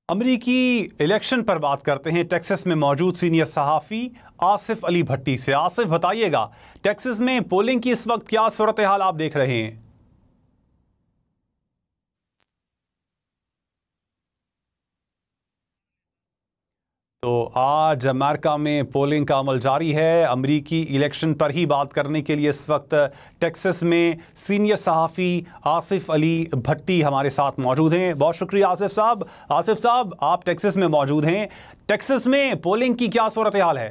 अमरीकी इलेक्शन पर बात करते हैं टेक्सास में मौजूद सीनियर सहाफ़ी आसिफ अली भट्टी से। आसिफ, बताइएगा टेक्सास में पोलिंग की इस वक्त क्या सूरत हाल आप देख रहे हैं? तो आज अमेरिका में पोलिंग का अमल जारी है। अमरीकी इलेक्शन पर ही बात करने के लिए इस वक्त टेक्सास में सीनियर सहाफ़ी आसिफ अली भट्टी हमारे साथ मौजूद हैं। बहुत शुक्रिया आसिफ साहब। आसिफ साहब, आप टेक्सास में मौजूद हैं। टेक्सास में पोलिंग की क्या सूरत हाल है?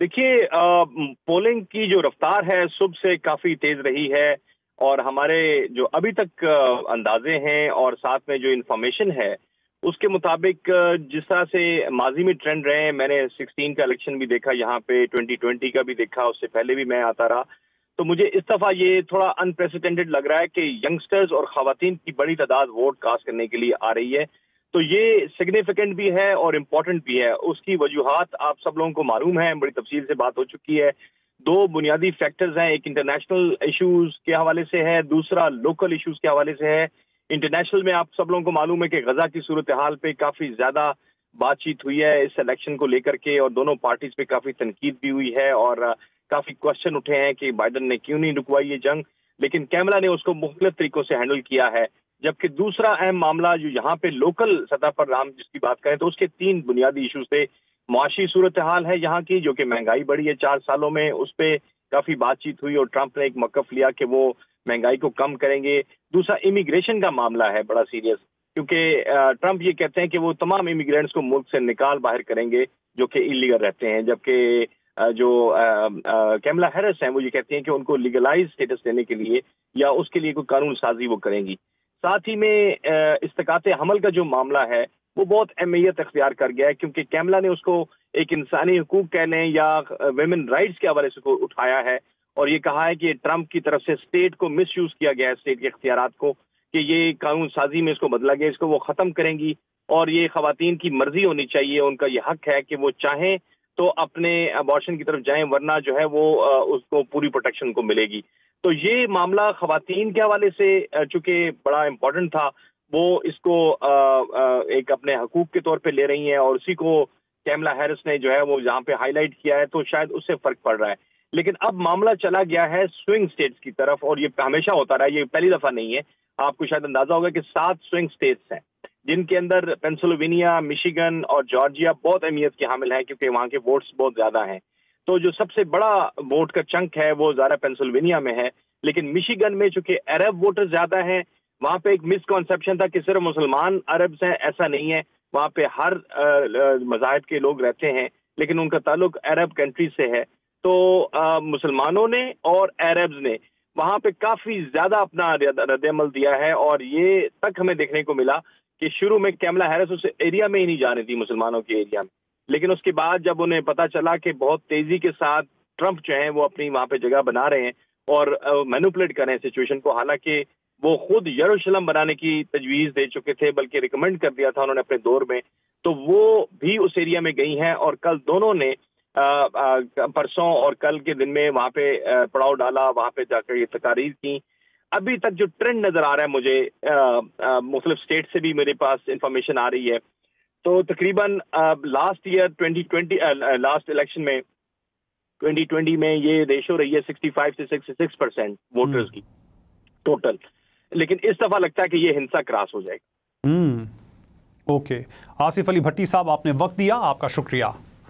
देखिए, पोलिंग की जो रफ्तार है सुबह से काफ़ी तेज़ रही है और हमारे जो अभी तक अंदाजे हैं और साथ में जो इन्फॉर्मेशन है उसके मुताबिक जिस तरह से माजी में ट्रेंड रहे हैं, मैंने 16 का इलेक्शन भी देखा, यहाँ पे 2020 का भी देखा, उससे पहले भी मैं आता रहा, तो मुझे इस दफ़ा ये थोड़ा अनप्रेसिडेंटेड लग रहा है कि यंगस्टर्स और ख़वातीन की बड़ी तादाद वोट कास्ट करने के लिए आ रही है। तो ये सिग्निफिकेंट भी है और इम्पोर्टेंट भी है। उसकी वजूहात आप सब लोगों को मालूम है, बड़ी तफसील से बात हो चुकी है। दो बुनियादी फैक्टर्स हैं, एक इंटरनेशनल इश्यूज के हवाले से है, दूसरा लोकल इश्यूज के हवाले से है। इंटरनेशनल में आप सब लोगों को मालूम है कि गजा की सूरत हाल पे काफ़ी ज़्यादा बातचीत हुई है इस इलेक्शन को लेकर के, और दोनों पार्टीज पे काफ़ी तनकीद भी हुई है और काफ़ी क्वेश्चन उठे हैं कि बाइडन ने क्यों नहीं रुकवाई ये जंग, लेकिन कैमला ने उसको मुख्तलिफ तरीकों से हैंडल किया है। जबकि दूसरा अहम मामला जो यहाँ पे लोकल सतह पर हम जिसकी बात करें तो उसके तीन बुनियादी इशूज थे। मुआशी सूरत हाल है यहाँ की, जो कि महंगाई बढ़ी है 4 सालों में, उस पर काफ़ी बातचीत हुई और ट्रंप ने एक मौक़िफ़ लिया कि वो महंगाई को कम करेंगे। दूसरा इमिग्रेशन का मामला है बड़ा सीरियस, क्योंकि ट्रंप ये कहते हैं कि वो तमाम इमिग्रेंट्स को मुल्क से निकाल बाहर करेंगे जो कि इलीगल रहते हैं, जबकि जो कैमला हैरिस हैं वो ये कहती हैं कि उनको लीगलाइज स्टेटस देने के लिए या उसके लिए कोई कानून साजी वो करेंगी। साथ ही में इस्तिकात हमल का जो मामला है वो बहुत अहमियत अख्तियार कर गया है, क्योंकि कैमला ने उसको एक इंसानी हकूक कह लें या वेमेन राइट्स के हवाले से उठाया है और ये कहा है कि ट्रंप की तरफ से स्टेट को मिस यूज किया गया है, स्टेट के इख्तियारात को, कि ये कानून साजी में इसको बदला गया, इसको वो ख़त्म करेंगी और ये ख़वातीन की मर्जी होनी चाहिए, उनका ये हक है कि वो चाहें तो अपने अबॉर्शन की तरफ जाएं, वरना जो है वो उसको पूरी प्रोटेक्शन को मिलेगी। तो ये मामला ख़वातीन के हवाले से चूंकि बड़ा इम्पोर्टेंट था, वो इसको एक अपने हकूक के तौर पे ले रही हैं और उसी को कैमला हैरिस ने जो है वो यहाँ पे हाईलाइट किया है, तो शायद उससे फ़र्क पड़ रहा है। लेकिन अब मामला चला गया है स्विंग स्टेट्स की तरफ, और ये हमेशा होता रहा है, ये पहली दफ़ा नहीं है। आपको शायद अंदाजा होगा कि 7 स्विंग स्टेट्स हैं जिनके अंदर पेंसिल्वेनिया, मिशिगन और जॉर्जिया बहुत अहमियत के हामिल हैं, क्योंकि वहाँ के वोट्स बहुत ज़्यादा हैं। तो जो सबसे बड़ा वोट का चंक है वो ज़्यादा पेंसिल्वेनिया में है, लेकिन मिशिगन में चूंकि अरब वोटर ज़्यादा हैं, वहाँ पे एक मिसकॉन्सेप्शन था कि सिर्फ मुसलमान अरब्स हैं, ऐसा नहीं है। वहाँ पे हर मज़ाहिब के लोग रहते हैं, लेकिन उनका ताल्लुक अरब कंट्री से है। तो मुसलमानों ने और अरब्स ने वहाँ पे काफ़ी ज़्यादा अपना रद्द-ए-अमल दिया है, और ये तक हमें देखने को मिला कि शुरू में कैमला हैरिस उस एरिया में ही नहीं जाने थी, मुसलमानों के एरिया में, लेकिन उसके बाद जब उन्हें पता चला कि बहुत तेज़ी के साथ ट्रंप जो हैं वो अपनी वहाँ पे जगह बना रहे हैं और मैनिपुलेट कर रहे हैं सिचुएशन को, हालांकि वो खुद यरूशलेम बनाने की तजवीज़ दे चुके थे, बल्कि रिकमेंड कर दिया था उन्होंने अपने दौर में, तो वो भी उस एरिया में गई हैं और कल दोनों ने परसों और कल के दिन में वहाँ पे पड़ाव डाला, वहाँ पे जाकर ये तकारीर की। अभी तक जो ट्रेंड नज़र आ रहा है मुझे मुख्तलिफ स्टेट से भी मेरे पास इंफॉर्मेशन आ रही है, तो तकरीबन लास्ट ईयर 2020 लास्ट इलेक्शन में 2020 में ये रेशो रही है 65 से 66% वोटर्स की टोटल, लेकिन इस दफ़ा लगता है कि ये हिंसा क्रॉस हो जाएगी। ओके, आसिफ अली भट्टी साहब, आपने वक्त दिया, आपका शुक्रिया।